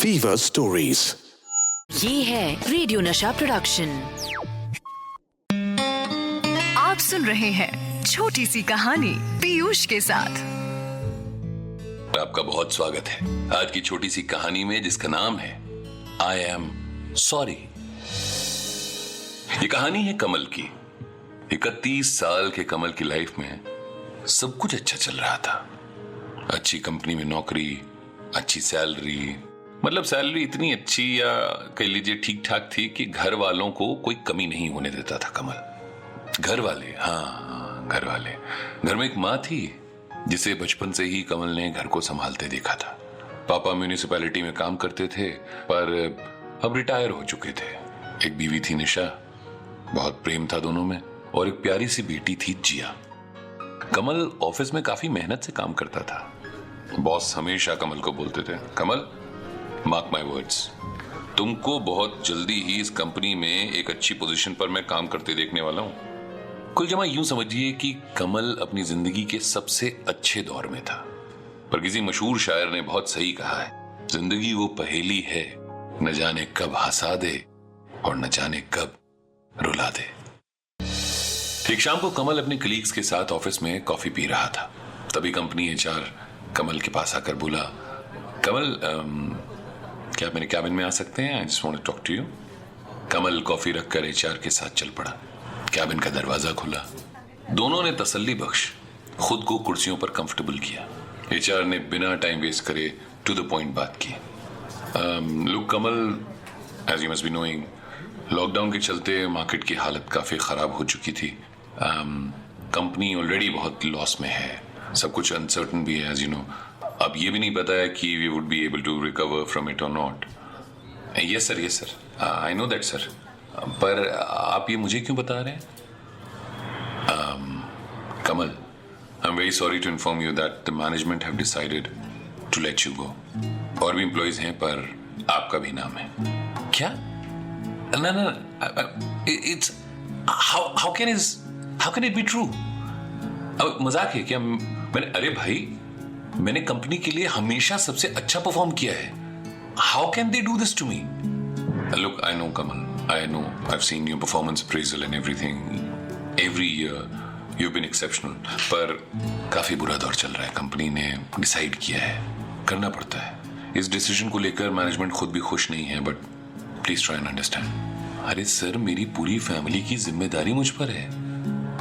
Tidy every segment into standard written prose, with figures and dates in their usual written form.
Fever stories. ये है radio नशा प्रोडक्शन। आप सुन रहे हैं छोटी सी कहानी पीयूष के साथ। आपका बहुत स्वागत है आज की छोटी सी कहानी में, जिसका नाम है आई एम सॉरी। ये कहानी है कमल की। 31 साल के कमल की लाइफ में सब कुछ अच्छा चल रहा था। अच्छी कंपनी में नौकरी, अच्छी सैलरी, मतलब सैलरी इतनी अच्छी या कह लीजिए ठीक ठाक थी कि घर वालों को कोई कमी नहीं होने देता था कमल। घर वाले, हाँ घर वाले। घर में एक माँ थी जिसे बचपन से ही कमल ने घर को संभालते देखा था। पापा म्यूनिसिपैलिटी में काम करते थे पर अब रिटायर हो चुके थे। एक बीवी थी निशा, बहुत प्रेम था दोनों में, और एक प्यारी सी बेटी थी जिया। कमल ऑफिस में काफी मेहनत से काम करता था। बॉस हमेशा कमल को बोलते थे, कमल मार्क माय वर्ड्स, तुमको बहुत जल्दी ही इस कंपनी में एक अच्छी पोजीशन पर मैं काम करते देखने वाला हूं। कुल जमा यूं समझिए कि कमल अपनी जिंदगी के सबसे अच्छे दौर में था। पर किसी मशहूर शायर ने बहुत सही कहा है, जिंदगी वो पहेली है, न जाने कब हंसा दे और न जाने कब रुला दे। एक शाम को कमल अपने कलीग्स के साथ ऑफिस में कॉफी पी रहा था। तभी कंपनी एचआर कमल के पास आकर बोला, कमल क्या आप मेरे कैबिन में आ सकते हैं? I just want to talk to you. Kamal coffee रखकर एचआर के साथ चल पड़ा। कैबिन का दरवाजा खुला। दोनों ने तसल्ली बख्श खुद को कुर्सियों पर कंफर्टेबल किया। एचआर ने बिना टाइम वेस्ट करे टू द पॉइंट बात की। Look Kamal, as you must be knowing, lockdown के चलते मार्केट की हालत काफी खराब हो चुकी थी। कंपनी ऑलरेडी बहुत लॉस में है, सब कुछ अनसर्टन भी है, एज यू नो। अब ये भी नहीं पता है कि we would be able to recover from it और not. Yes sir, I know that sir. पर आप ये मुझे क्यों बता रहे हैं? Kamal, I am very sorry to inform you that the management have decided to let you go. और भी एम्प्लॉइज हैं पर आपका भी नाम है। क्या? No, it's how can it be true? अब मजाक है क्या? अरे भाई, मैंने कंपनी के लिए हमेशा सबसे अच्छा परफॉर्म किया है। How can they do this to me? Look, I know Kamal, I know, I've seen your performance appraisal and everything. Every year you've been exceptional. पर काफी बुरा दौर चल रहा है। कंपनी ने डिसाइड किया है, करना पड़ता है। इस डिसीजन को लेकर मैनेजमेंट खुद भी खुश नहीं है, but please try and understand. अरे सर, मेरी पूरी फैमिली की जिम्मेदारी मुझ पर है,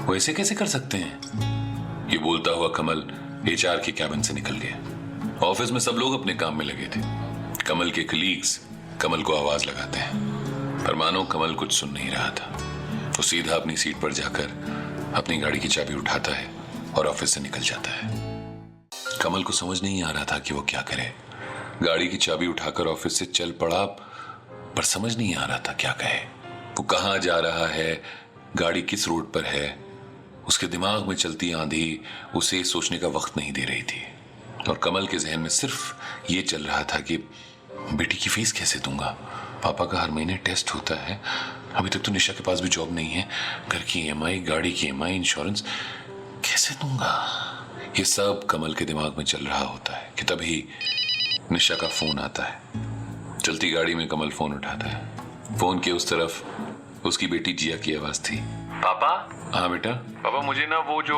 वो ऐसे कैसे कर सकते हैं? ये बोलता हुआ कमल एचआर के कैबिन से निकल गया। ऑफिस में सब लोग अपने काम में लगे थे। कमल के कलीग्स कमल को आवाज लगाते हैं, पर मानो कमल कुछ सुन नहीं रहा था। वो सीधा अपनी सीट पर जाकर अपनी गाड़ी की चाबी उठाता है और ऑफिस से निकल जाता है। कमल को समझ नहीं आ रहा था कि वो क्या करे। गाड़ी की चाबी उठाकर ऑफिस से चल पड़ा, पर समझ नहीं आ रहा था क्या कहे। वो कहाँ जा रहा है, गाड़ी किस रोड पर है, उसके दिमाग में चलती आंधी उसे सोचने का वक्त नहीं दे रही थी। और कमल के जहन में सिर्फ ये चल रहा था कि बेटी की फीस कैसे दूंगा, पापा का हर महीने टेस्ट होता है, अभी तक तो निशा के पास भी जॉब नहीं है, घर की ईएमआई, गाड़ी की ईएमआई, इंश्योरेंस कैसे दूंगा। ये सब कमल के दिमाग में चल रहा होता है कि तभी निशा का फोन आता है। चलती गाड़ी में कमल फोन उठाता है। फोन के उस तरफ उसकी बेटी जिया की आवाज थी। पापा? हाँ बेटा। पापा, मुझे ना वो जो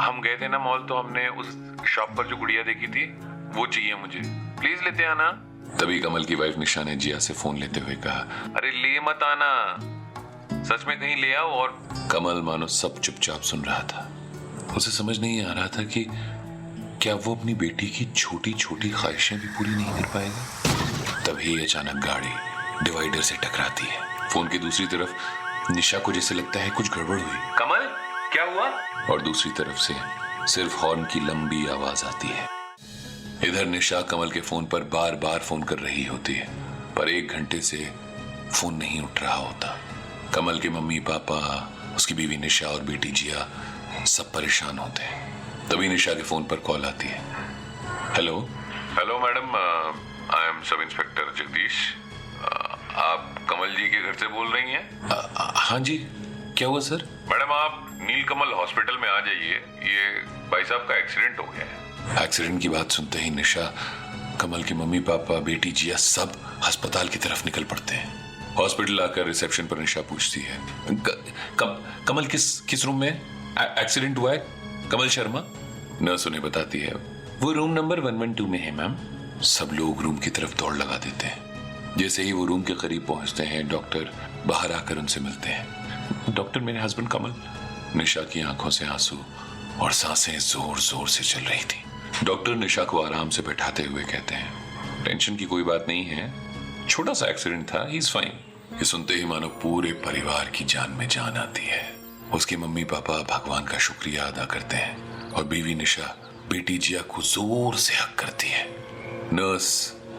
हम गए थे ना मॉल, तो हमने उस शॉप पर जो गुड़िया देखी थी वो चाहिए मुझे, प्लीज लेते आना। तभी कमल की वाइफ निशा ने जिया से फोन लेते हुए कहा, अरे ले मत आना, सच में कहीं ले आओ। और कमल मानो सब चुपचाप सुन रहा था। उसे समझ नहीं आ रहा था कि क्या वो अपनी बेटी की छोटी छोटी ख्वाहिशें भी पूरी नहीं कर पाएगा। तभी अचानक गाड़ी डिवाइडर से टकराती है। फोन की दूसरी तरफ निशा को जैसे लगता है कुछ गड़बड़ हुई। कमल, क्या हुआ? और दूसरी तरफ से सिर्फ हॉर्न की लंबी आवाज आती है। इधर निशा कमल के फोन पर बार बार फोन कर रही होती है, पर 1 घंटे से फोन नहीं उठ रहा होता। कमल के मम्मी पापा, उसकी बीवी निशा और बेटी जिया सब परेशान होते हैं। तभी निशा के फोन पर कॉल आती है। Hello madam, I am sub inspector Jagdish. आप कमल जी के घर से बोल रही हैं? हाँ जी, क्या हुआ सर? मैडम, आप नीलकमल हॉस्पिटल में आ जाइए, ये भाई साहब का एक्सीडेंट हो गया है। एक्सीडेंट की बात सुनते ही निशा कमल के मम्मी पापा, बेटी जिया सब अस्पताल की तरफ निकल पड़ते हैं। हॉस्पिटल आकर रिसेप्शन पर निशा पूछती है, कमल किस रूम में एक्सीडेंट हुआ है? कमल शर्मा नर्स उन्हें बताती है, वो रूम नंबर 112 में है मैम। सब लोग रूम की तरफ दौड़ लगा देते हैं। जैसे ही वो रूम के करीब पहुंचते हैं, डॉक्टर बाहर आकर उनसे मिलते हैं। डॉक्टर, मेरे हस्बैंड कमल। निशा की आंखों से आंसू और सांसें जोर जोर से चल रही थी। डॉक्टर निशा को आराम से बैठाते हुए कहते हैं, टेंशन की कोई बात नहीं है, छोटा सा एक्सीडेंट था, ही इज फाइन। ये सुनते ही मानो पूरे परिवार की जान में जान आती है। उसके मम्मी पापा भगवान का शुक्रिया अदा करते हैं और बीवी निशा बेटी जिया को जोर से हक करती है। नर्स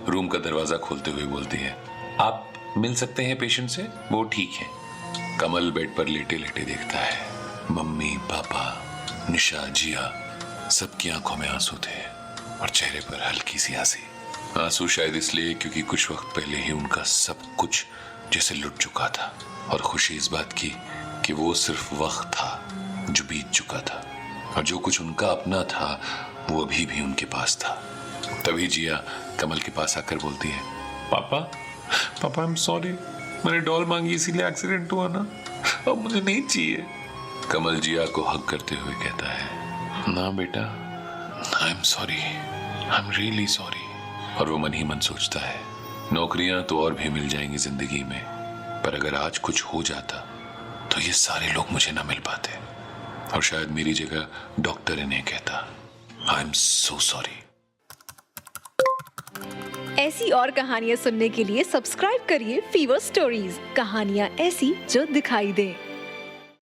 रूम का दरवाजा खोलते हुए बोलती है, आप मिल सकते हैं पेशेंट से, वो ठीक है। कमल बेड पर लेटे लेटे देखता है। मम्मी पापा, निशा, जिया सबकी आंखों में आंसू थे और चेहरे पर हल्की सी हंसी। आंसू शायद इसलिए क्योंकि कुछ वक्त पहले ही उनका सब कुछ जैसे लुट चुका था, और खुशी इस बात की कि वो सिर्फ वक्त था जो बीत चुका था और जो कुछ उनका अपना था वो अभी भी उनके पास था। तभी जिया कमल के पास आकर बोलती है, पापा आई एम सॉरी, मैंने डॉल मांगी इसीलिए एक्सीडेंट हुआ ना, अब मुझे नहीं चाहिए। कमल जिया को हग करते हुए कहता है, ना बेटा, I am sorry, I am really sorry. और वो मन ही मन सोचता है, नौकरियां तो और भी मिल जाएंगी जिंदगी में, पर अगर आज कुछ हो जाता तो ये सारे लोग मुझे ना मिल पाते और शायद मेरी जगह डॉक्टर इन्हें कहता। I am so sorry. ऐसी और कहानियां सुनने के लिए सब्सक्राइब करिए फीवर स्टोरीज, कहानियां ऐसी जो दिखाई दें।